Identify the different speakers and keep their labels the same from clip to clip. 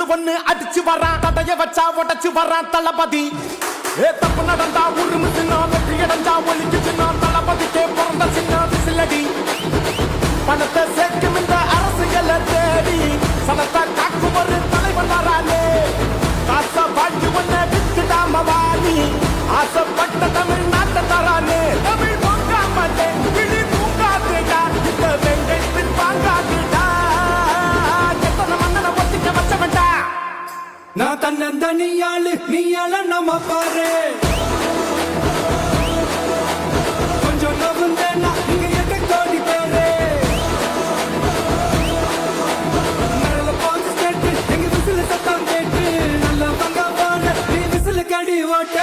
Speaker 1: Whistle ஒண்ணு அடிச்சு வரான் தடைய வச்சா உடச்சு வரான் தளபதி தப்பு நடந்தா உருமு சின்ன வெற்றி அடைஞ்சா ஒலிக்கு சின்ன தளபதிக்கே பிறந்த சின்ன விசிலடி பணத்தை சேர்க்கும் இந்த அரசியலை தேடி சனத்தை காக்கும் ஒரு தலைவன் வரானே காச வாழ்க்கை ஒண்ணு வித்துடாம வாணி ஆசைப்பட்ட தமிழ்நாட்டை தரானே தமிழ் வாங்காமட்டே விழி தூங்காதேடா இந்த வெங்கை பின் வாங்காதேடா எத்தனை மன்னனை ஒத்திக்க வச்சவன்டா
Speaker 2: நான் தன்னந்தனியாளு நீயாள நம்ம பாரு கொஞ்சம் நவுந்தேன்னா இங்க எட்ட கோடி பேரு நல்ல பாஞ்சு கேட்டு எங்க விசில சத்தம் கேட்டு நல்ல பங்க போன நீ விசில கடி ஓட்ட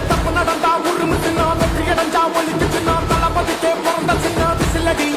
Speaker 1: தப்பு நடந்தா உருமு சின்ன வெற்றி அடைஞ்சா ஒலிக்கு சின்ன தளபதிக்கே பிறந்த சின்ன விசிலடி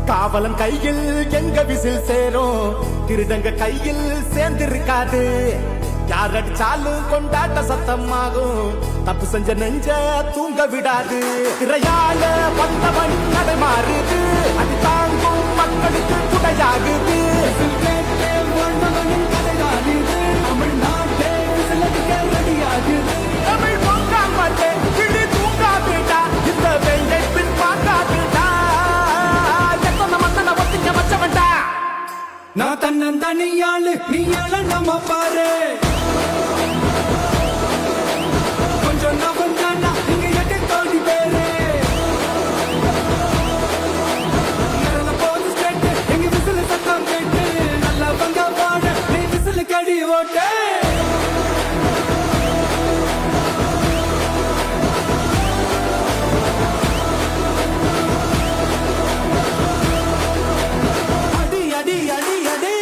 Speaker 1: காவலன் கையில் எங்க விசில் சேரும் திருடங்க கையில் சேர்ந்திருக்காது யார் அடிச்சாலும் கொண்டாட்ட சத்தமாகும் தப்பு செஞ்ச நெஞ்ச தூங்க விடாது திரையால வந்தவன் நடை மாறுது அது தாங்கும் மக்களுக்கு துணையாகுது தமிழ் வாங்காமட்டே கிளி தூங்காதுடா இந்த வெங்கை பின் வாங்காதுடா
Speaker 2: நான் தன்னந்தனியாளு நீயாள நம்ம பாரு கொஞ்சம் நவுந்தேன்னா இங்க எட்ட கோடி பேரு நல்ல போது கேட்டு எங்க விசில சத்தம் கேட்டு நல்ல பங்க போன நீ விசில கடி ஓட்ட
Speaker 1: அடி அடி அடி அடி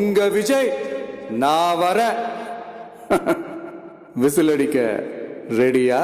Speaker 3: உங்க விஜய் நான் வர விசில் அடிக்க ரெடியா?